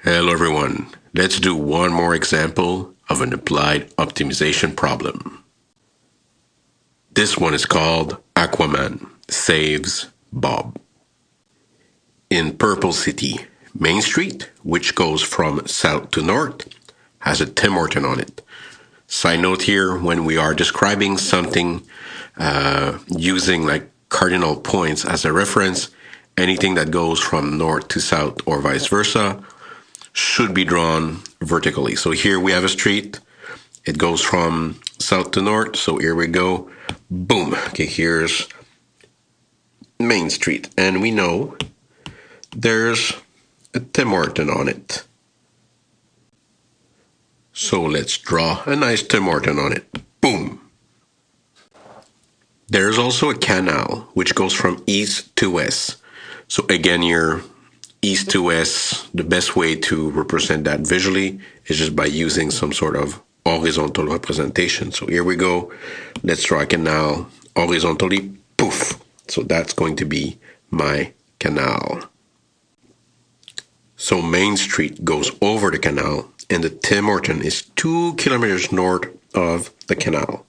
Hello everyone. Let's do one more example of an applied optimization problem. This one is called Aquaman Saves Bob. In Purple City, Main Street, which goes from south to north, has a Tim Horton on it. Side note here, when we are describing something using like cardinal points as a reference, anything that goes from north to south or vice versa should be drawn vertically. So here we have a street. It goes from south to north. So here we go. Boom. Okay, here's Main Street. And we know there's a Tim Horton on it. So let's draw a nice Tim Horton on it. Boom. There's also a canal which goes from east to west. So again, here, east to west, the best way to represent that visually is just by using some sort of horizontal representation. So here we go. Let's draw a canal horizontally. Poof. So that's going to be my canal. So Main Street goes over the canal, and the Tim Horton is 2 kilometers north of the canal.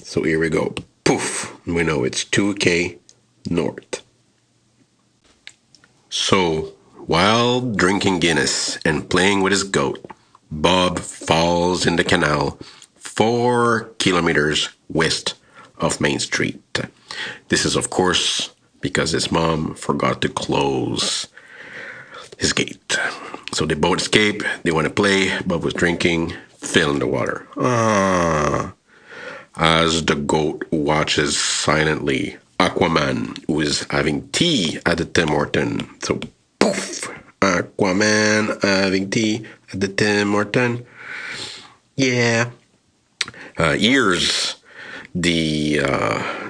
So here we go. Poof. We know it's 2K north. So, while drinking Guinness and playing with his goat, Bob falls in the canal 4 kilometers west of Main Street. This is, of course, because his mom forgot to close his gate. So they both escape, they want to play, Bob was drinking, fell in the water. As the goat watches silently Aquaman, who is having tea at the Tim Horton. So, poof! Aquaman having tea at the Tim Horton. Yeah. Hears the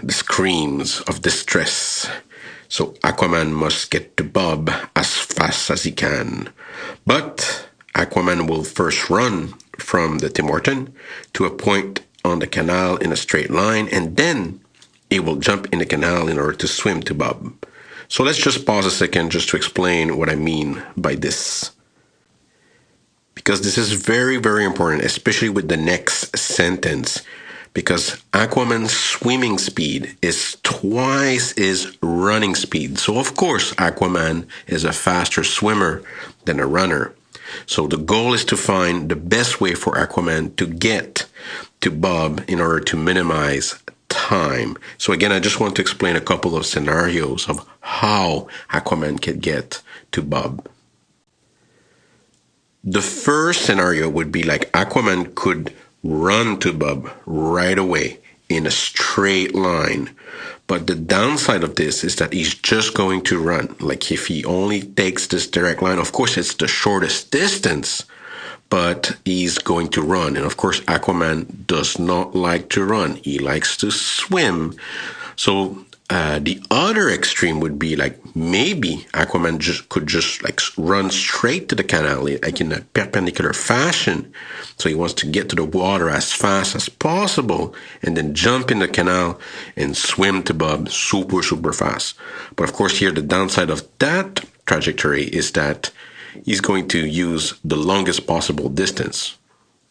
screams of distress. So, Aquaman must get to Bob as fast as he can. But Aquaman will first run from the Tim Horton to a point on the canal in a straight line, and then he will jump in the canal in order to swim to Bob. So let's just pause a second just to explain what I mean by this. Because this is very, very important, especially with the next sentence. Because Aquaman's swimming speed is twice his running speed. So of course, Aquaman is a faster swimmer than a runner. So the goal is to find the best way for Aquaman to get to Bob in order to minimize time. So again, I just want to explain a couple of scenarios of how Aquaman can get to Bob. The first scenario would be like Aquaman could run to Bob right away in a straight line. But the downside of this is that he's just going to run. Like if he only takes this direct line, of course it's the shortest distance, but he's going to run. And of course, Aquaman does not like to run. He likes to swim. So the other extreme would be like maybe Aquaman could just like run straight to the canal, like in a perpendicular fashion. So he wants to get to the water as fast as possible and then jump in the canal and swim to Bob super, super fast. But of course, here the downside of that trajectory is that he's going to use the longest possible distance.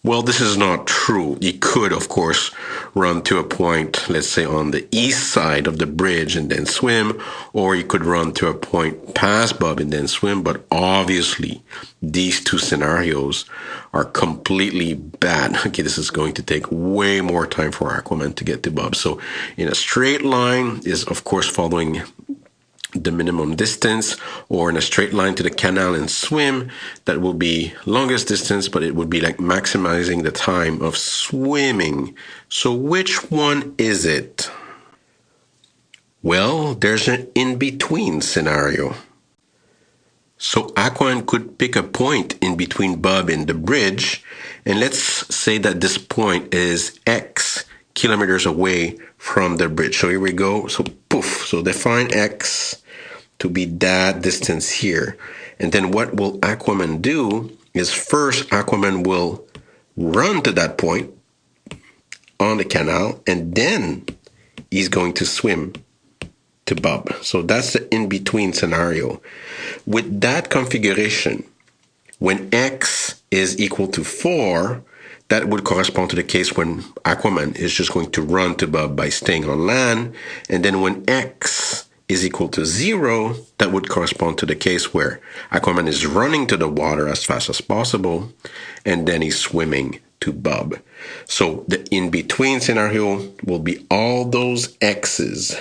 Well, this is not true. He could, of course, run to a point, let's say on the east side of the bridge and then swim, or he could run to a point past Bob and then swim. But obviously, these two scenarios are completely bad. Okay, this is going to take way more time for Aquaman to get to Bob. So in a straight line is, of course, following the minimum distance, or in a straight line to the canal and swim, that will be longest distance, but it would be like maximizing the time of swimming. So which one is it? Well, there's an in-between scenario. So Aquaman could pick a point in between Bob and the bridge, and let's say that this point is X kilometers away from the bridge. So here we go. So poof. So define X to be that distance here. And then what will Aquaman do is first Aquaman will run to that point on the canal, and then he's going to swim to Bob. So that's the in-between scenario. With that configuration, When x is equal to 4, that would correspond to the case when Aquaman is just going to run to Bob by staying on land. And then when x is equal to 0, that would correspond to the case where Aquaman is running to the water as fast as possible, and then he's swimming to Bob. So the in-between scenario will be all those x's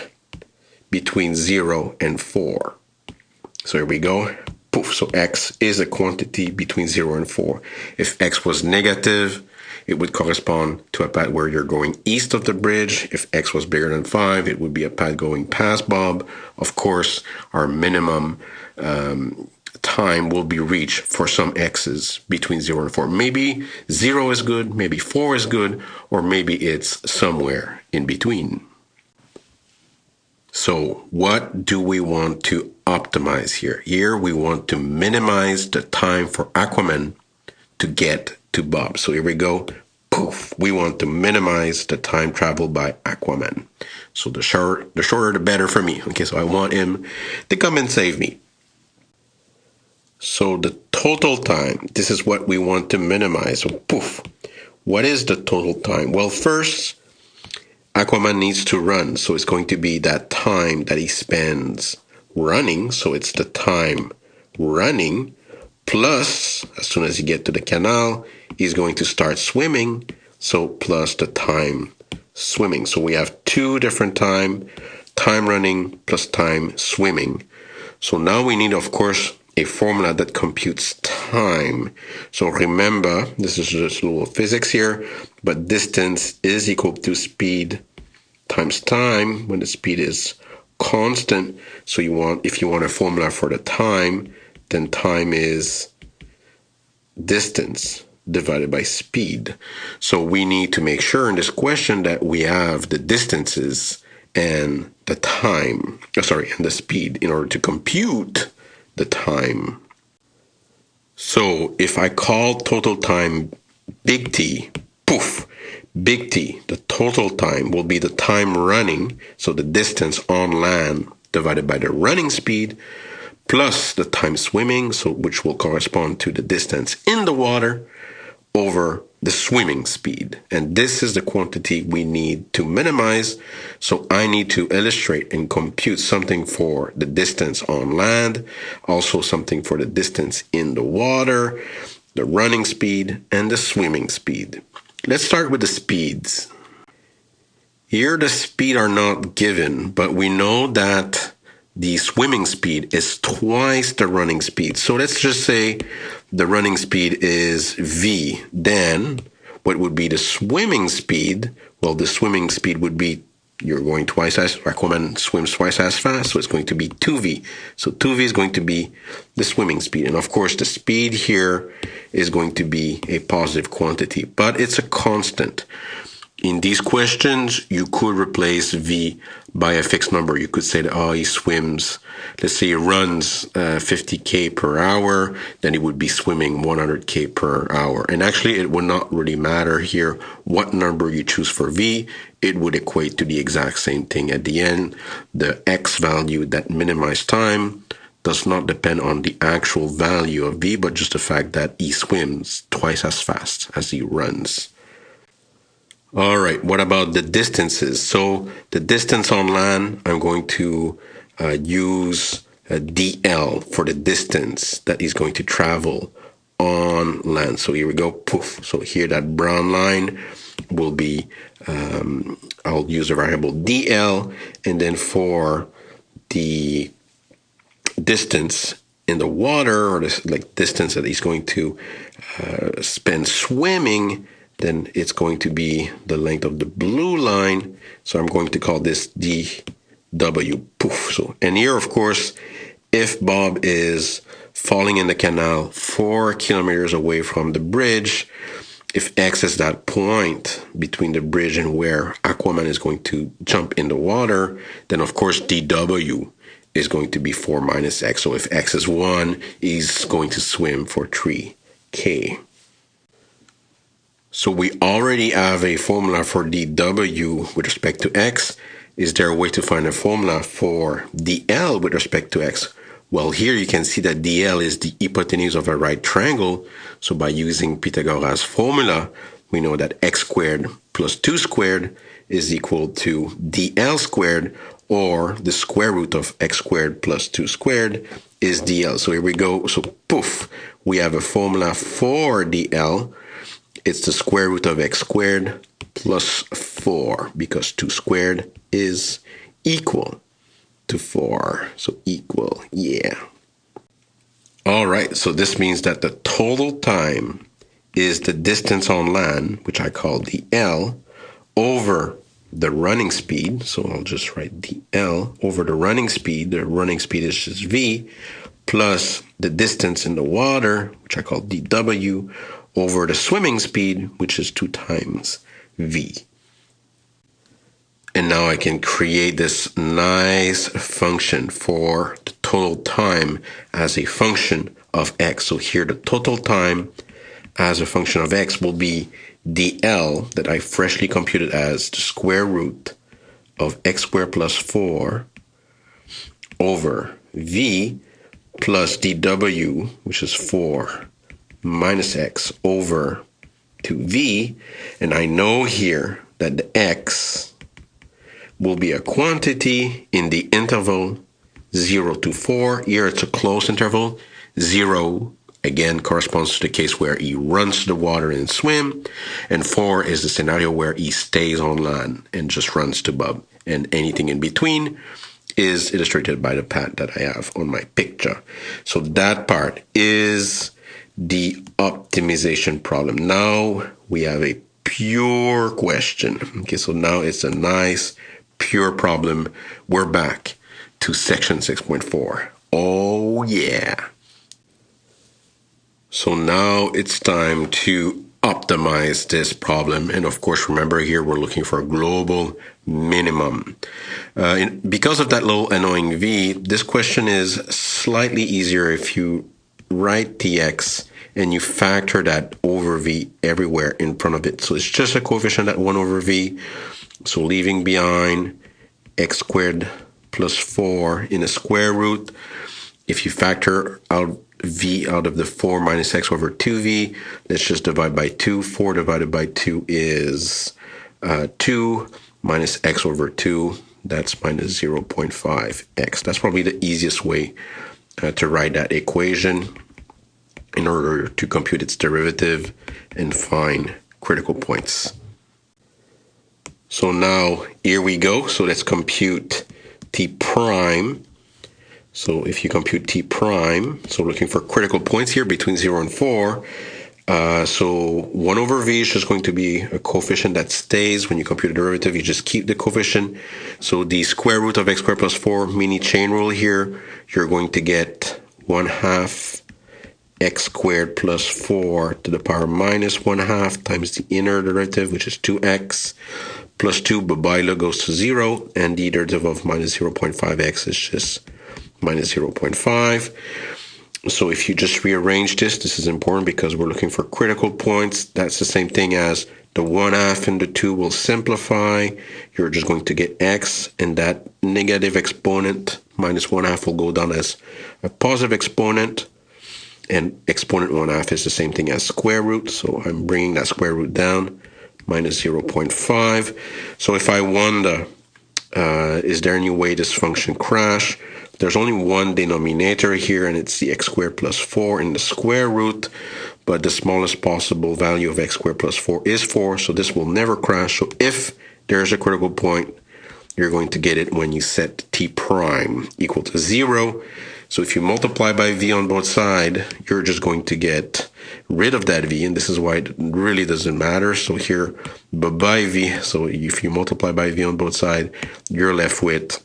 between 0 and 4. So here we go. Poof. So x is a quantity between 0 and 4. If x was negative, it would correspond to a path where you're going east of the bridge. If x was bigger than 5, it would be a path going past Bob. Of course, our minimum time will be reached for some x's between 0 and 4. Maybe 0 is good, maybe 4 is good, or maybe it's somewhere in between. So what do we want to optimize here? Here we want to minimize the time for Aquaman to get to Bob. So here we go. Poof. We want to minimize the time traveled by Aquaman. So the shorter the better for me. Okay, so I want him to come and save me. So the total time, this is what we want to minimize. So poof. What is the total time? Well, first, Aquaman needs to run, so it's going to be that time that he spends running. So it's the time running plus, as soon as you get to the canal, he's going to start swimming. So plus the time swimming. So we have two different time running plus time swimming. So now we need, of course, a formula that computes time. So remember, this is just a little physics here, but distance is equal to speed times time when the speed is constant. So if you want a formula for the time, then time is distance divided by speed. So we need to make sure in this question that we have the distances and the time, and the speed in order to compute the time. So if I call total time big T, poof, big T, the total time will be the time running, so the distance on land divided by the running speed, plus the time swimming, so which will correspond to the distance in the water over the swimming speed. And this is the quantity we need to minimize. So I need to illustrate and compute something for the distance on land, also something for the distance in the water, the running speed, and the swimming speed. Let's start with the speeds. Here the speed are not given, but we know that the swimming speed is twice the running speed. So let's just say the running speed is V. Then what would be the swimming speed? Well, the swimming speed would be, Aquaman swims twice as fast, so it's going to be 2V. So 2V is going to be the swimming speed. And of course, the speed here is going to be a positive quantity, but it's a constant. In these questions, you could replace V by a fixed number. You could say that, he swims, let's say he runs 50K per hour, then he would be swimming 100K per hour. And actually, it would not really matter here what number you choose for V. It would equate to the exact same thing at the end. The X value that minimized time does not depend on the actual value of V, but just the fact that he swims twice as fast as he runs. All right, what about the distances? So the distance on land, I'm going to use DL for the distance that he's going to travel on land. So here we go, poof. So here that brown line will be, I'll use a variable DL, and then for the distance in the water, or this distance that he's going to spend swimming, then it's going to be the length of the blue line. So I'm going to call this dW, poof. So, and here, of course, if Bob is falling in the canal 4 kilometers away from the bridge, if X is that point between the bridge and where Aquaman is going to jump in the water, then of course dW is going to be 4 minus X. So if X is 1, he's going to swim for 3K. So we already have a formula for dW with respect to X. Is there a way to find a formula for dL with respect to X? Well, here you can see that DL is the hypotenuse of a right triangle. So by using Pythagoras' formula, we know that x squared plus 2 squared is equal to DL squared, or the square root of x squared plus 2 squared is DL. So here we go. So poof, we have a formula for DL. It's the square root of x squared plus 4, because 2 squared is equal to 4. So equal, yeah. All right, so this means that the total time is the distance on land, which I call the L, over the running speed. So I'll just write the L over the running speed. The running speed is just V, plus the distance in the water, which I call dW, over the swimming speed, which is 2 times V. And now I can create this nice function for the total time as a function of x. So here the total time as a function of x will be dl, that I freshly computed as the square root of x squared plus 4 over v plus dw, which is 4 minus x over 2v. And I know here that the x will be a quantity in the interval 0 to 4. Here it's a closed interval. 0, again, corresponds to the case where he runs to the water and swim. And 4 is the scenario where he stays on land and just runs to bub. And anything in between is illustrated by the path that I have on my picture. So that part is the optimization problem. Now we have a pure question. Okay, so now it's a nice pure problem. We're back to section 6.4. Oh yeah. So now it's time to optimize this problem. And of course, remember here, we're looking for a global minimum. Because of that little annoying v, this question is slightly easier if you write tx and you factor that over v everywhere in front of it. So it's just a coefficient at 1 over v. So leaving behind x squared plus 4 in a square root. If you factor out v out of the 4 minus x over 2v, let's just divide by 2. 4 divided by 2 is 2 minus x over 2. That's minus 0.5x. That's probably the easiest way to write that equation in order to compute its derivative and find critical points. So now here we go. So let's compute t prime. So if you compute t prime, so looking for critical points here between 0 and 4. So 1 over v is just going to be a coefficient that stays. When you compute a derivative, you just keep the coefficient. So the square root of x squared plus 4, mini chain rule here, you're going to get 1/2 x squared plus 4 to the power minus 1/2 times the inner derivative, which is 2x. Plus 2, Babayla goes to 0, and the derivative of minus 0.5x is just minus 0.5. So if you just rearrange this is important because we're looking for critical points. That's the same thing as the 1/2 and the 2 will simplify. You're just going to get x, and that negative exponent minus 1/2 will go down as a positive exponent. And exponent 1/2 is the same thing as square root. So I'm bringing that square root down. Minus 0.5. So if I wonder, is there any way this function crash? There's only one denominator here, and it's the x squared plus 4 in the square root. But the smallest possible value of x squared plus 4 is 4, so this will never crash. So if there's a critical point, you're going to get it when you set t prime equal to 0. So if you multiply by v on both sides, you're just going to get rid of that v, and this is why it really doesn't matter. So here, by v, so if you multiply by v on both sides, you're left with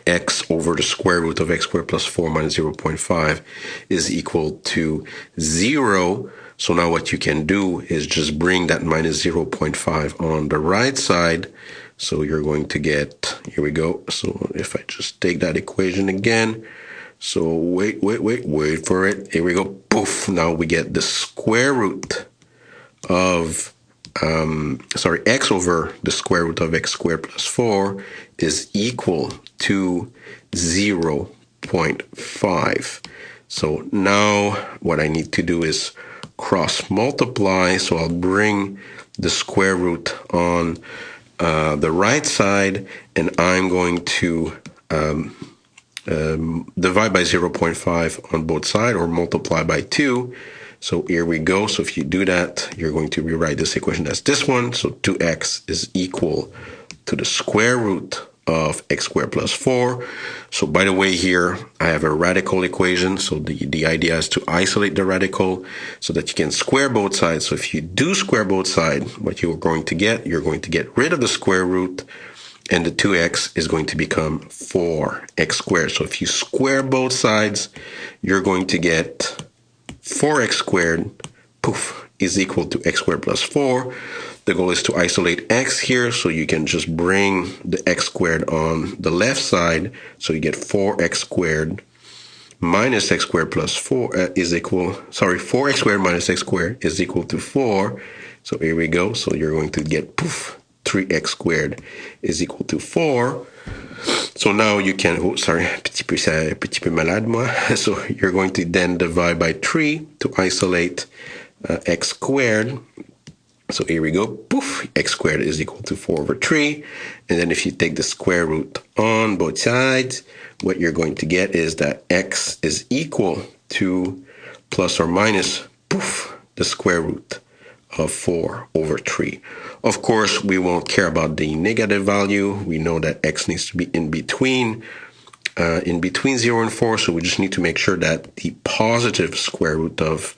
x over the square root of x squared plus 4 minus 0.5 is equal to 0. So now what you can do is just bring that minus 0.5 on the right side. So you're going to get, here we go. So if I just take that equation again, so wait for it. Here we go. Poof. Now we get the square root of, x over the square root of x squared plus 4 is equal to 0 0.5. So now what I need to do is cross multiply. So I'll bring the square root on the right side, and I'm going to divide by 0.5 on both sides, or multiply by 2. So here we go. So if you do that, you're going to rewrite this equation as this one. So 2x is equal to the square root of x squared plus 4. So by the way, here I have a radical equation. So the idea is to isolate the radical so that you can square both sides. So if you do square both sides, what you're going to get rid of the square root, and the 2x is going to become 4x squared. So if you square both sides, you're going to get 4x squared, poof, is equal to x squared plus 4. The goal is to isolate x here, so you can just bring the x squared on the left side. So you get 4x squared minus x squared plus 4 is equal, 4x squared minus x squared is equal to 4. So here we go. So you're going to get, poof, 3x squared is equal to 4. So now you can, petit peu malade moi. So you're going to then divide by 3 to isolate x squared. So here we go, poof, x squared is equal to 4 over 3. And then if you take the square root on both sides, what you're going to get is that x is equal to plus or minus, poof, the square root of 4 over 3. Of course, we won't care about the negative value. We know that x needs to be in between 0 and 4. So we just need to make sure that the positive square root of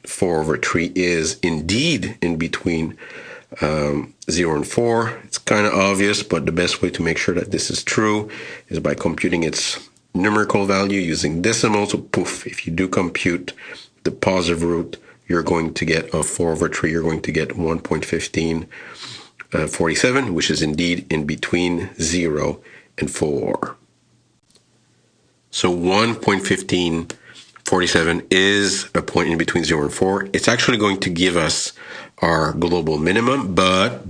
4 over 3 is indeed in between 0 and 4. It's kind of obvious, but the best way to make sure that this is true is by computing its numerical value using decimals. So poof, if you do compute the positive root, you're going to get of 4 over 3, you're going to get 1.1547, which is indeed in between 0 and 4. So 1.1547 is a point in between 0 and 4. It's actually going to give us our global minimum, but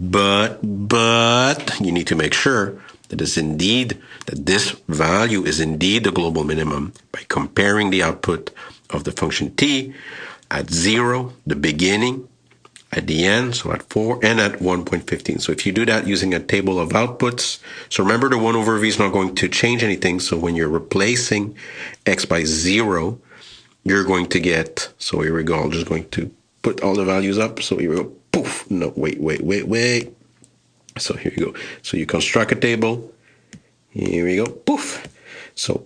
you need to make sure that this value is indeed the global minimum by comparing the output of the function t at 0, the beginning, at the end, so at 4, and at 1.15. So if you do that using a table of outputs, so remember the 1 over v is not going to change anything. So when you're replacing x by 0, you're going to get, so here we go, I'm just going to put all the values up. So here we go, poof, no, wait. So here you go. So you construct a table. Here we go, poof. So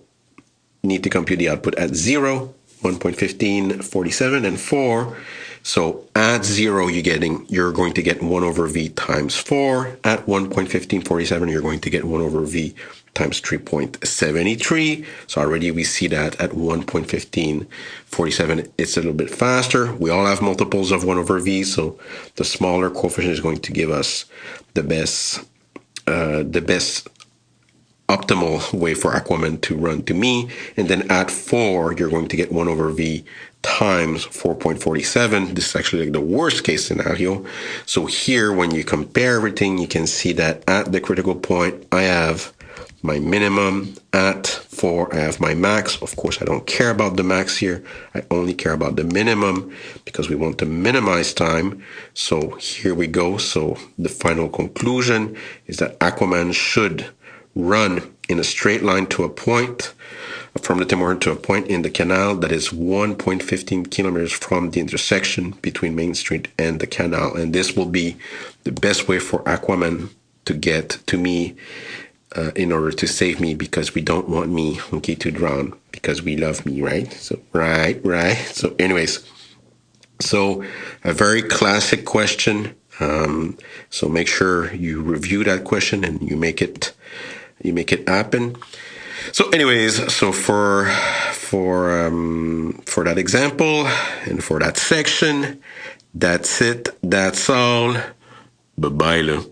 you need to compute the output at 0, 1.1547, and 4. So at 0, you're going to get 1 over v times 4. At 1.1547, you're going to get 1 over v times 3.73. So already we see that at 1.1547, it's a little bit faster. We all have multiples of 1 over v, so the smaller coefficient is going to give us the best optimal way for Aquaman to run to me. And then at 4, you're going to get 1 over v times 4.47. This is actually like the worst case scenario. So here, when you compare everything, you can see that at the critical point, I have my minimum. At 4, I have my max. Of course, I don't care about the max here. I only care about the minimum because we want to minimize time. So here we go. So the final conclusion is that Aquaman should run in a straight line to a point, from the Tim Hortons to a point in the canal that is 1.15 kilometers from the intersection between Main Street and the canal. And this will be the best way for Aquaman to get to me in order to save me, because we don't want me, okay, to drown, because we love me, right? So, right. So anyways, so a very classic question. So make sure you review that question and you make it happen. So anyways, so for that example and for that section, that's it. That's all. Bye-bye.